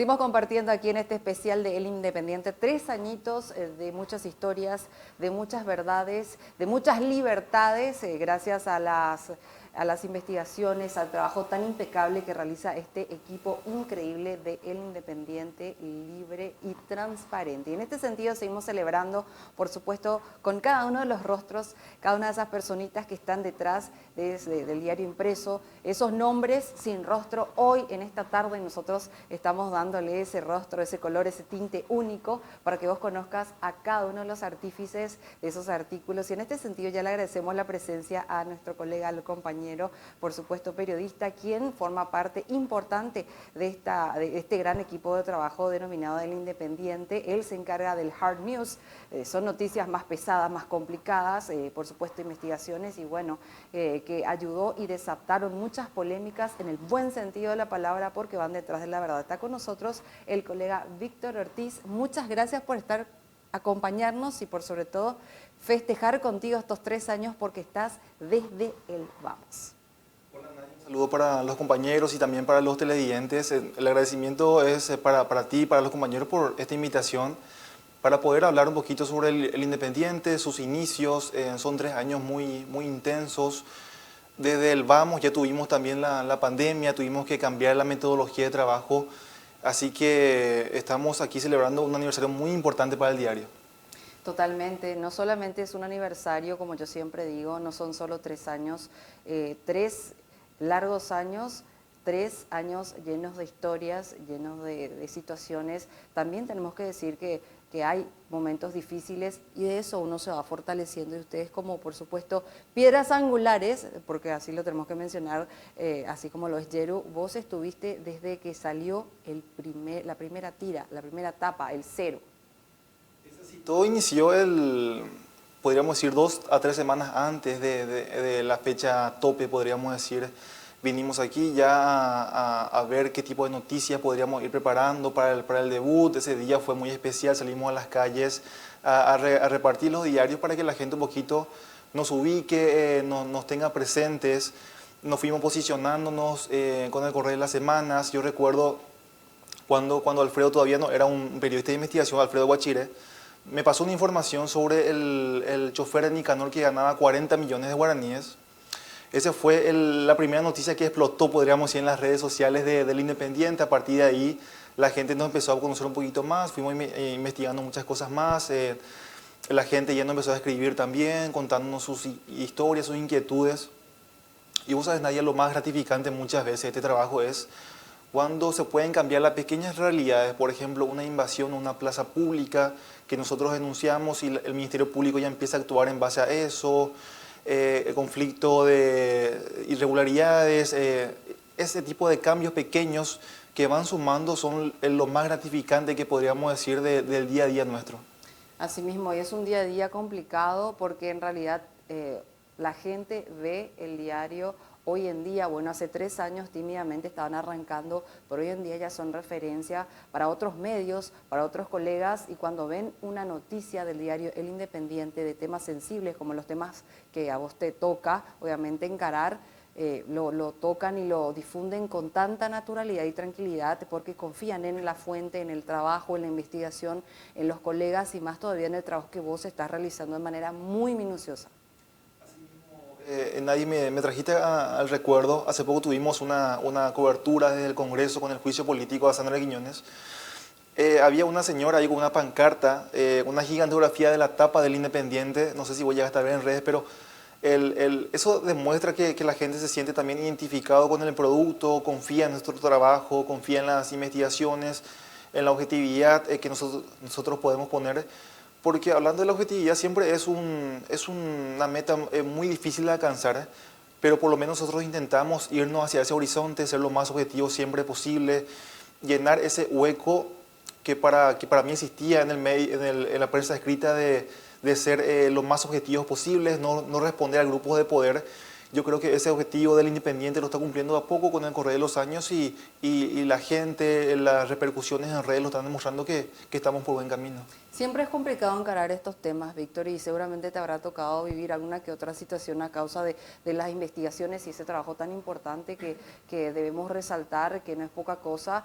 Seguimos compartiendo aquí en este especial de El Independiente 3 añitos de muchas historias, de muchas verdades, de muchas libertades, gracias a las investigaciones, al trabajo tan impecable que realiza este equipo increíble de El Independiente, libre y transparente. Y en este sentido seguimos celebrando, por supuesto, con cada uno de los rostros, cada una de esas personitas que están detrás del diario impreso, esos nombres sin rostro. Hoy, en esta tarde, nosotros estamos dándole ese rostro, ese color, ese tinte único para que vos conozcas a cada uno de los artífices de esos artículos. Y en este sentido ya le agradecemos la presencia a nuestro colega, al compañero, por supuesto periodista, quien forma parte importante de este gran equipo de trabajo denominado El Independiente. Él se encarga del hard news, son noticias más pesadas, más complicadas, por supuesto investigaciones y bueno, que ayudó y desataron muchas polémicas en el buen sentido de la palabra porque van detrás de la verdad. Está con nosotros el colega Víctor Ortiz. Muchas gracias por acompañarnos y por sobre todo festejar contigo estos 3 años porque estás desde el Vamos. Hola, Nadia. Un saludo para los compañeros y también para los televidentes. El agradecimiento es para ti y para los compañeros por esta invitación para poder hablar un poquito sobre el Independiente, sus inicios. Son 3 años muy intensos. Desde el Vamos ya tuvimos también la pandemia, tuvimos que cambiar la metodología de trabajo, así que estamos aquí celebrando un aniversario muy importante para el diario. Totalmente, no solamente es un aniversario, como yo siempre digo, no son solo 3 años, 3 largos años, 3 años llenos de historias, llenos de situaciones. También tenemos que decir que hay momentos difíciles y de eso uno se va fortaleciendo y ustedes como por supuesto piedras angulares, porque así lo tenemos que mencionar, así como lo es Yeru, vos estuviste desde que salió la primera tira, la primera tapa, el cero. Todo inició podríamos decir, 2 a 3 semanas antes de la fecha tope, podríamos decir. Vinimos aquí ya a ver qué tipo de noticias podríamos ir preparando para el debut. Ese día fue muy especial, salimos a las calles a repartir los diarios para que la gente un poquito nos ubique, nos tenga presentes. Nos fuimos posicionándonos con el correr de las semanas. Yo recuerdo cuando Alfredo todavía no era un periodista de investigación, Alfredo Guachire, me pasó una información sobre el chofer de Nicanor que ganaba 40 millones de guaraníes. Esa fue la primera noticia que explotó, podríamos decir, en las redes sociales del Independiente. A partir de ahí, la gente nos empezó a conocer un poquito más, fuimos investigando muchas cosas más. La gente ya nos empezó a escribir también, contándonos sus historias, sus inquietudes. Y vos sabes, Nadia, lo más gratificante muchas veces de este trabajo es cuando se pueden cambiar las pequeñas realidades, por ejemplo, una invasión a una plaza pública que nosotros denunciamos y el Ministerio Público ya empieza a actuar en base a eso, conflicto de irregularidades, ese tipo de cambios pequeños que van sumando son lo más gratificante que podríamos decir del día a día nuestro. Asimismo, y es un día a día complicado porque en realidad la gente ve el diario hoy en día, bueno, hace 3 años tímidamente estaban arrancando, pero hoy en día ya son referencia para otros medios, para otros colegas, y cuando ven una noticia del diario El Independiente de temas sensibles, como los temas que a vos te toca, obviamente encarar, lo tocan y lo difunden con tanta naturalidad y tranquilidad porque confían en la fuente, en el trabajo, en la investigación, en los colegas y más todavía en el trabajo que vos estás realizando de manera muy minuciosa. Nadie me trajiste al recuerdo, hace poco tuvimos una cobertura desde el Congreso con el juicio político a Sandra Quiñones. Había una señora ahí con una pancarta, una gigantografía de la tapa del Independiente, no sé si voy a llegar a ver en redes, pero eso demuestra que la gente se siente también identificado con el producto, confía en nuestro trabajo, confía en las investigaciones, en la objetividad que nosotros podemos poner. Porque hablando de la objetividad siempre es una meta muy difícil de alcanzar, pero por lo menos nosotros intentamos irnos hacia ese horizonte, ser lo más objetivo siempre posible, llenar ese hueco que para mí existía en la prensa escrita de ser lo más objetivos posibles, no responder a grupos de poder. Yo creo que ese objetivo del Independiente lo está cumpliendo a poco con el correr de los años y la gente, las repercusiones en redes lo están demostrando que estamos por buen camino. Siempre es complicado encarar estos temas, Víctor, y seguramente te habrá tocado vivir alguna que otra situación a causa de las investigaciones y ese trabajo tan importante que debemos resaltar, que no es poca cosa.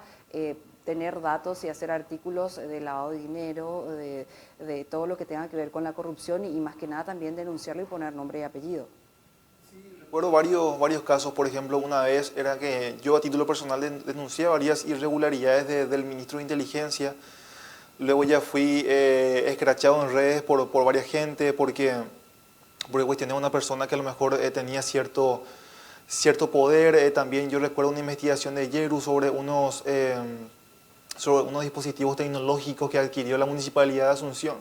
tener datos y hacer artículos de lavado de dinero, de todo lo que tenga que ver con la corrupción y más que nada también denunciarlo y poner nombre y apellido. Recuerdo varios casos, por ejemplo, una vez era que yo a título personal denuncié varias irregularidades del ministro de Inteligencia. Luego ya fui escrachado en redes por varias gente porque cuestioné a una persona que a lo mejor tenía cierto poder. También yo recuerdo una investigación de Yeru sobre unos dispositivos tecnológicos que adquirió la Municipalidad de Asunción.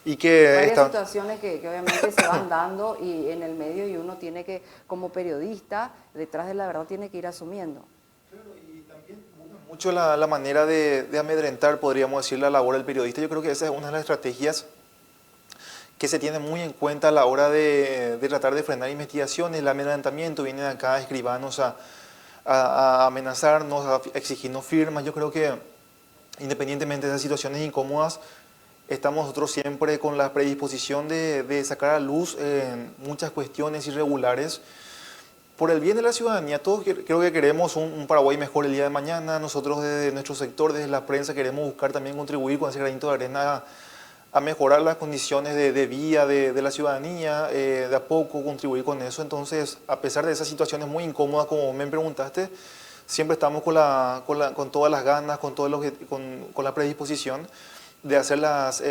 Y que Varias situaciones que obviamente se van dando y en el medio y uno tiene que, como periodista, detrás de la verdad tiene que ir asumiendo. Y también mucho la manera de amedrentar, podríamos decir, la labor del periodista. Yo creo que esa es una de las estrategias que se tiene muy en cuenta a la hora de tratar de frenar investigaciones. El amedrentamiento, vienen acá escribanos a amenazarnos, a exigirnos firmas. Yo creo que independientemente de esas situaciones incómodas, estamos nosotros siempre con la predisposición de sacar a luz muchas cuestiones irregulares por el bien de la ciudadanía. Todos creo que queremos un Paraguay mejor el día de mañana. Nosotros desde nuestro sector, desde la prensa, queremos buscar también contribuir con ese granito de arena a mejorar las condiciones de vida de la ciudadanía, de a poco contribuir con eso. Entonces, a pesar de esas situaciones muy incómodas, como me preguntaste, siempre estamos con todas las ganas, con la predisposición de hacer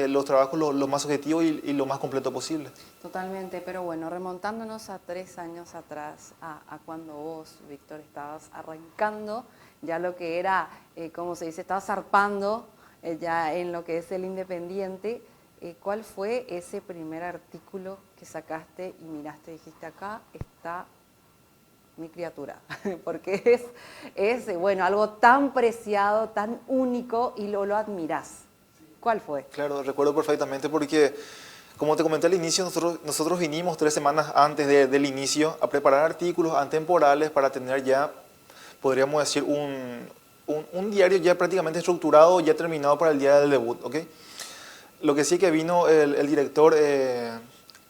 los trabajos lo más objetivos y lo más completo posible. Totalmente, pero bueno, remontándonos a 3 años atrás, a cuando vos, Víctor, estabas arrancando ya lo que era, como se dice, estabas zarpando ya en lo que es el Independiente. ¿Cuál fue ese primer artículo que sacaste y miraste y dijiste, acá está mi criatura? Porque bueno, algo tan preciado, tan único y lo admirás. ¿Cuál fue? Claro, recuerdo perfectamente porque, como te comenté al inicio, nosotros vinimos 3 semanas antes del inicio a preparar artículos antemporales para tener ya, podríamos decir, un diario ya prácticamente estructurado, ya terminado para el día del debut, ¿ok? Lo que sí que vino el director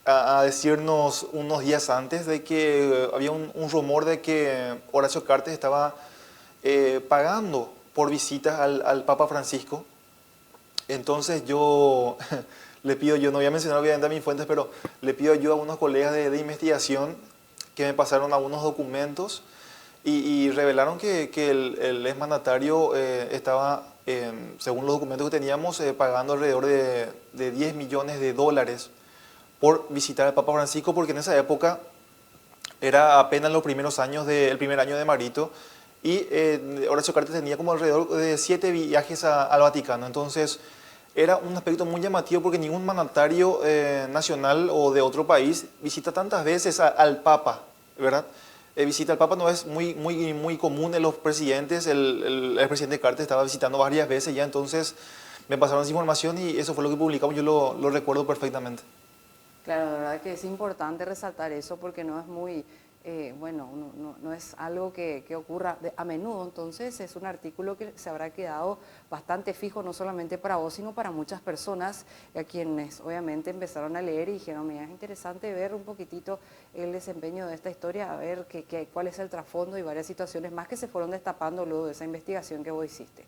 a decirnos unos días antes de que había un rumor de que Horacio Cartes estaba pagando por visitas al Papa Francisco. Entonces yo yo no voy a mencionar obviamente a mis fuentes, pero le pido ayuda a unos colegas de investigación que me pasaron algunos documentos y revelaron que el exmandatario estaba, según los documentos que teníamos, pagando alrededor de 10 millones de dólares por visitar al Papa Francisco, porque en esa época era apenas los primeros años el primer año de Marito y Horacio Cartes tenía como alrededor de 7 viajes al Vaticano. Entonces era un aspecto muy llamativo porque ningún mandatario nacional o de otro país visita tantas veces al Papa, ¿verdad? Visita al Papa no es muy común en los presidentes. El presidente Cartes estaba visitando varias veces ya, entonces me pasaron esa información y eso fue lo que publicamos. Yo lo recuerdo perfectamente. Claro, la verdad que es importante resaltar eso porque no es muy, bueno, no es algo que ocurra a menudo, entonces es un artículo que se habrá quedado bastante fijo, no solamente para vos, sino para muchas personas a quienes obviamente empezaron a leer y dijeron, mira, es interesante ver un poquitito el desempeño de esta historia, a ver cuál es el trasfondo y varias situaciones más que se fueron destapando luego de esa investigación que vos hiciste.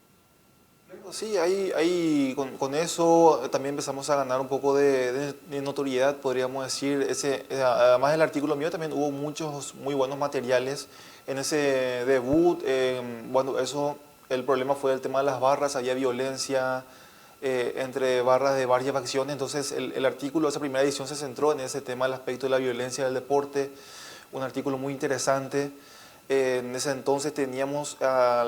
Sí, ahí con eso también empezamos a ganar un poco de notoriedad, podríamos decir. Además del artículo mío, también hubo muchos muy buenos materiales en ese debut. Bueno, el problema fue el tema de las barras, había violencia entre barras de varias facciones. Entonces el artículo, esa primera edición se centró en ese tema, el aspecto de la violencia del deporte, un artículo muy interesante. En ese entonces teníamos a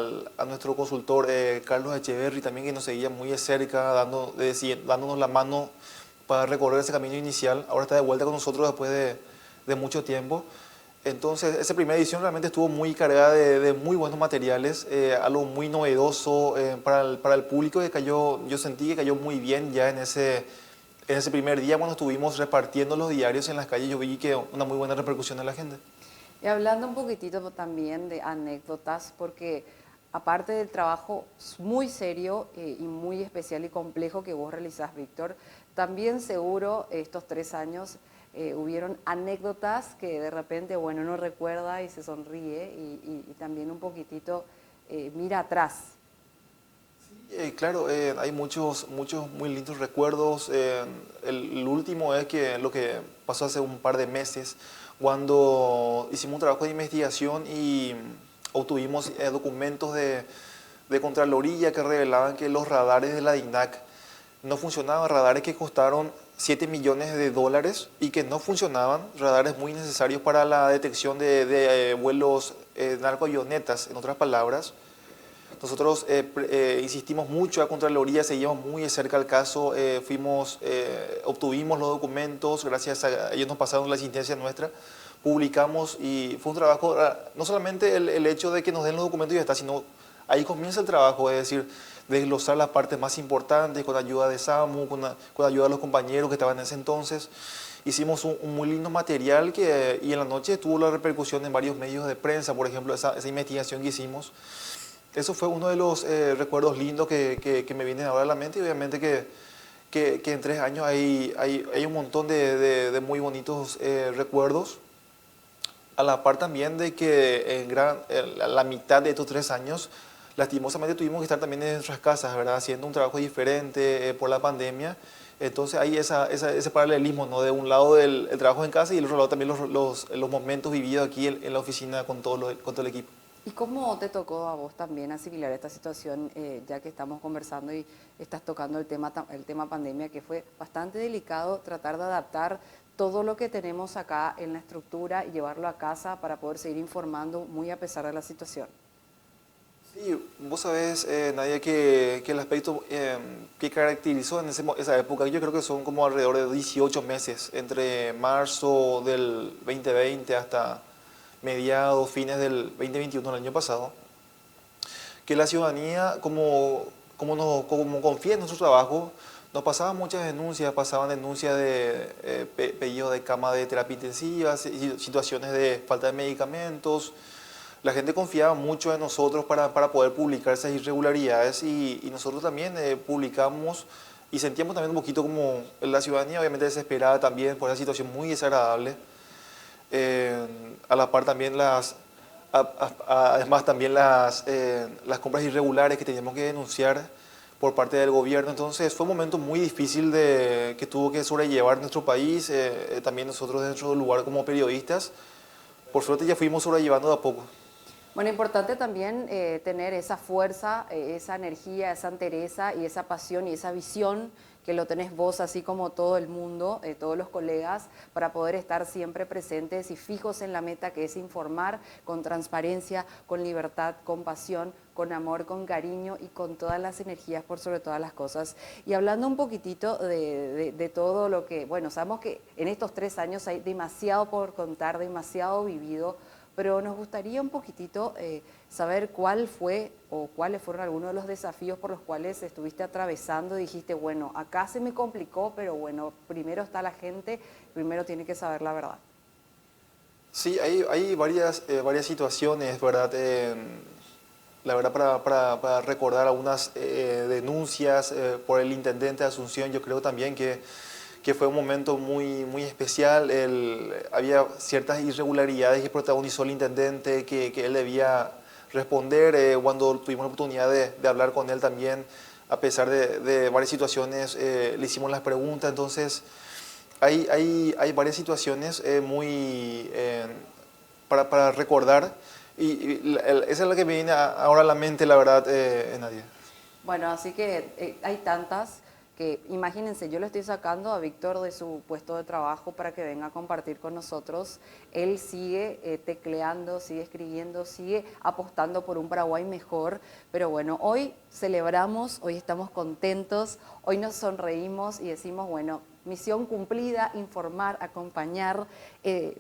nuestro consultor Carlos Echeverry también, que nos seguía muy de cerca, dándonos la mano para recorrer ese camino inicial. Ahora está de vuelta con nosotros después de mucho tiempo. Entonces esa primera edición realmente estuvo muy cargada de muy buenos materiales, algo muy novedoso para el público que yo sentí que cayó muy bien ya en ese primer día cuando estuvimos repartiendo los diarios en las calles. Yo vi que una muy buena repercusión de la gente. Y hablando un poquitito también de anécdotas, porque aparte del trabajo muy serio y muy especial y complejo que vos realizás, Víctor, también seguro estos 3 años hubieron anécdotas que de repente, bueno, uno recuerda y se sonríe y también un poquitito mira atrás. Claro, hay muchos muy lindos recuerdos. El último es que lo que pasó hace un par de meses, cuando hicimos un trabajo de investigación y obtuvimos documentos de Contraloría que revelaban que los radares de la DINAC no funcionaban, radares que costaron 7 millones de dólares y que no funcionaban, radares muy necesarios para la detección de vuelos narcoavionetas, en otras palabras. Nosotros insistimos mucho a Contraloría, seguimos muy de cerca el caso, obtuvimos los documentos, gracias a ellos nos pasaron la asistencia nuestra, publicamos y fue un trabajo, no solamente el hecho de que nos den los documentos y ya está, sino ahí comienza el trabajo, es decir, desglosar las partes más importantes con ayuda de SAMU, con ayuda de los compañeros que estaban en ese entonces. Hicimos un muy lindo material y en la noche tuvo la repercusión en varios medios de prensa, por ejemplo, esa investigación que hicimos. Eso fue uno de los recuerdos lindos que me vienen ahora a la mente y obviamente que en 3 años hay un montón de muy bonitos recuerdos. A la par también de que la mitad de estos 3 años, lastimosamente tuvimos que estar también en nuestras casas, ¿verdad? Haciendo un trabajo diferente por la pandemia. Entonces hay ese paralelismo, ¿no? De un lado el trabajo en casa y del otro lado también los momentos vividos aquí en la oficina con todo el equipo. ¿Y cómo te tocó a vos también asimilar esta situación, ya que estamos conversando y estás tocando el tema pandemia, que fue bastante delicado tratar de adaptar todo lo que tenemos acá en la estructura y llevarlo a casa para poder seguir informando muy a pesar de la situación? Sí, vos sabés, Nadia, que el aspecto que caracterizó en esa época, yo creo que son como alrededor de 18 meses, entre marzo del 2020 hasta mediados, fines del 2021, el año pasado, que la ciudadanía, como confía en nuestro trabajo, nos pasaban muchas denuncias, pasaban denuncias de pedidos de cama de terapia intensiva, situaciones de falta de medicamentos. La gente confiaba mucho en nosotros para poder publicar esas irregularidades y nosotros también publicamos y sentíamos también un poquito como la ciudadanía obviamente desesperada también por esa situación muy desagradable. A la par también además también las compras irregulares que teníamos que denunciar por parte del gobierno. Entonces fue un momento muy difícil que tuvo que sobrellevar nuestro país, también nosotros dentro del lugar como periodistas. Por suerte ya fuimos sobrellevando de a poco. Bueno, importante también tener esa fuerza, esa energía, esa entereza y esa pasión y esa visión que lo tenés vos, así como todo el mundo, todos los colegas, para poder estar siempre presentes y fijos en la meta, que es informar con transparencia, con libertad, con pasión, con amor, con cariño y con todas las energías por sobre todas las cosas. Y hablando un poquitito de todo lo que, bueno, sabemos que en estos 3 años hay demasiado por contar, demasiado vivido, pero nos gustaría un poquitito saber cuál fue o cuáles fueron algunos de los desafíos por los cuales estuviste atravesando y dijiste, bueno, acá se me complicó, pero bueno, primero está la gente, primero tiene que saber la verdad. Sí, hay varias situaciones, ¿verdad? La verdad, para recordar algunas denuncias por el intendente de Asunción, yo creo también que fue un momento muy especial. Había ciertas irregularidades que protagonizó el intendente que él debía responder. Cuando tuvimos la oportunidad de hablar con él también, a pesar de varias situaciones, le hicimos las preguntas. Entonces, hay varias situaciones para recordar y esa es la que me viene ahora a la mente, la verdad, Nadia. Bueno, así que hay tantas que imagínense, yo le estoy sacando a Víctor de su puesto de trabajo para que venga a compartir con nosotros. Él sigue tecleando, sigue escribiendo, sigue apostando por un Paraguay mejor. Pero bueno, hoy celebramos, hoy estamos contentos, hoy nos sonreímos y decimos, bueno, misión cumplida, informar, acompañar,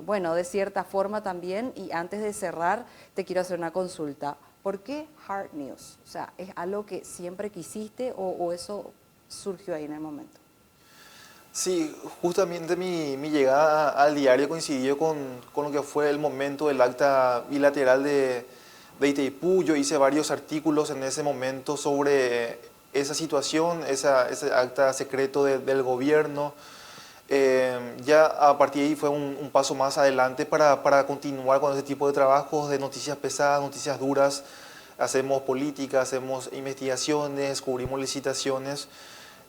bueno, de cierta forma también. Y antes de cerrar, te quiero hacer una consulta. ¿Por qué Hard News? O sea, ¿es algo que siempre quisiste o eso surgió ahí en el momento? Sí, justamente mi llegada al diario coincidió con lo que fue el momento del acta bilateral de Itaipú. Yo hice varios artículos en ese momento sobre esa situación, ese acta secreto del gobierno. Ya a partir de ahí fue un paso más adelante para continuar con ese tipo de trabajos de noticias pesadas, noticias duras, hacemos política, hacemos investigaciones, cubrimos licitaciones.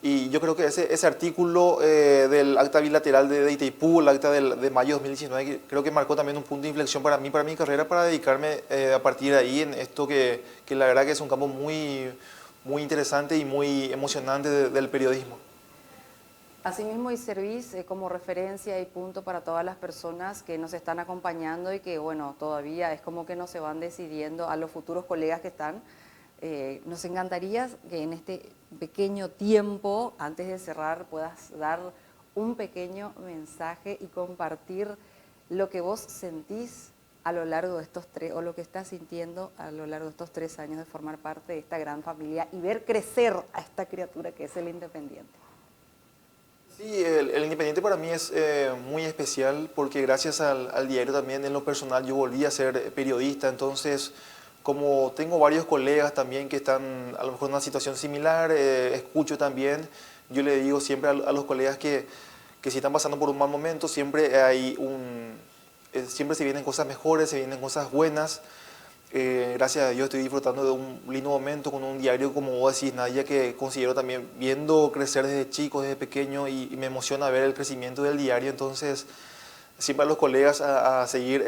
Y yo creo que ese artículo del acta bilateral de Itaipú, el acta de mayo de 2019, creo que marcó también un punto de inflexión para mí, para mi carrera, para dedicarme a partir de ahí en esto que la verdad que es un campo muy, muy interesante y muy emocionante del periodismo. Asimismo, y servís como referencia y punto para todas las personas que nos están acompañando y que, bueno, todavía es como que no se van decidiendo, a los futuros colegas que están. Nos encantaría que en este pequeño tiempo, antes de cerrar, puedas dar un pequeño mensaje y compartir lo que vos sentís a lo largo de estos o lo que estás sintiendo a lo largo de estos 3 años de formar parte de esta gran familia y ver crecer a esta criatura que es el Independiente. Sí, el Independiente para mí es muy especial porque gracias al diario también en lo personal yo volví a ser periodista, entonces como tengo varios colegas también que están a lo mejor en una situación similar, escucho también, yo le digo siempre a los colegas que si están pasando por un mal momento siempre siempre se vienen cosas mejores, se vienen cosas buenas. Gracias a Dios estoy disfrutando de un lindo momento con un diario, como vos decís, Nadia, que considero también viendo crecer desde chico, desde pequeño, y me emociona ver el crecimiento del diario. Entonces, siempre a los colegas a seguir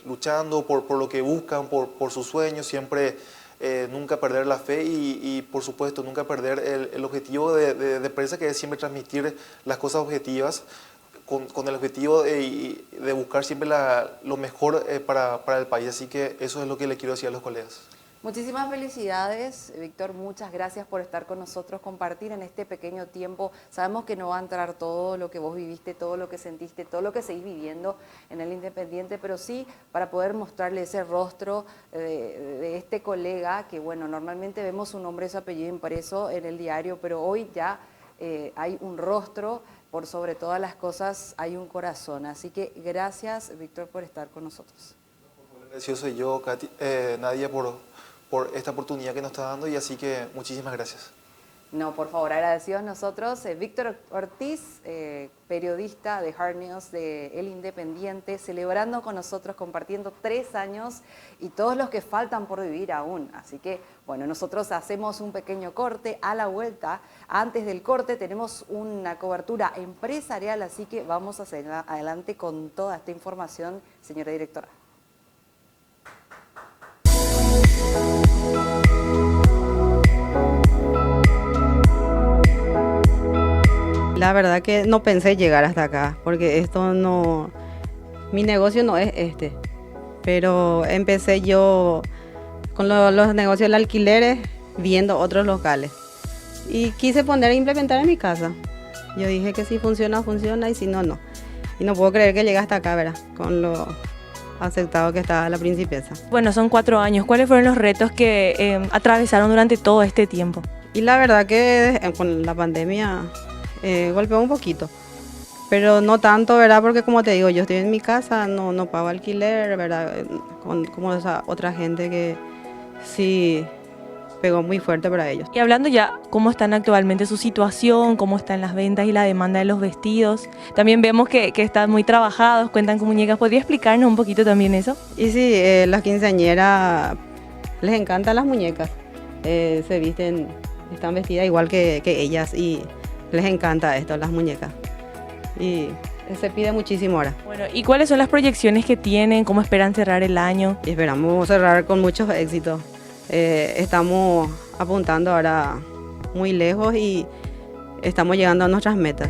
luchando por lo que buscan, por sus sueños, siempre nunca perder la fe y por supuesto, nunca perder el objetivo de prensa, que es siempre transmitir las cosas objetivas, con el objetivo de buscar siempre lo mejor para el país. Así que eso es lo que le quiero decir a los colegas. Muchísimas felicidades, Víctor, muchas gracias por estar con nosotros, compartir en este pequeño tiempo. Sabemos que no va a entrar todo lo que vos viviste, todo lo que sentiste, todo lo que seguís viviendo en el Independiente, pero sí para poder mostrarle ese rostro de este colega, que bueno, normalmente vemos su nombre y su apellido impreso en el diario, pero hoy ya hay un rostro. Por sobre todas las cosas hay un corazón. Así que gracias, Víctor, por estar con nosotros. Agradecido soy yo, Nadia, por esta oportunidad que nos está dando, y así que muchísimas gracias. No, por favor, agradecidos nosotros. Víctor Ortiz, periodista de Hard News de El Independiente, celebrando con nosotros, compartiendo 3 años y todos los que faltan por vivir aún. Así que, bueno, nosotros hacemos un pequeño corte. A la vuelta, antes del corte, tenemos una cobertura empresarial, así que vamos hacia adelante con toda esta información, señora directora. La verdad que no pensé llegar hasta acá, porque esto no, mi negocio no es este, pero empecé yo con los negocios de alquileres viendo otros locales y quise poner a implementar en mi casa. Yo dije que si funciona, funciona, y si no, no. Y no puedo creer que llegue hasta acá, ¿verdad? Con lo aceptado que está la Principesa. Bueno, son 4 años. ¿Cuáles fueron los retos que atravesaron durante todo este tiempo? Y la verdad que con la pandemia golpeó un poquito, pero no tanto, ¿verdad? Porque como te digo, yo estoy en mi casa, no pago alquiler, ¿verdad? Como esa otra gente que sí pegó muy fuerte para ellos. Y hablando ya, ¿cómo están actualmente su situación? ¿Cómo están las ventas y la demanda de los vestidos? También vemos que están muy trabajados, cuentan con muñecas. ¿Podría explicarnos un poquito también eso? Y sí, las quinceañeras les encantan las muñecas, se visten, están vestidas igual que ellas y les encanta esto, las muñecas. Y se pide muchísimo ahora. Bueno, ¿y cuáles son las proyecciones que tienen? ¿Cómo esperan cerrar el año? Y esperamos cerrar con muchos éxitos. Estamos apuntando ahora muy lejos y estamos llegando a nuestras metas.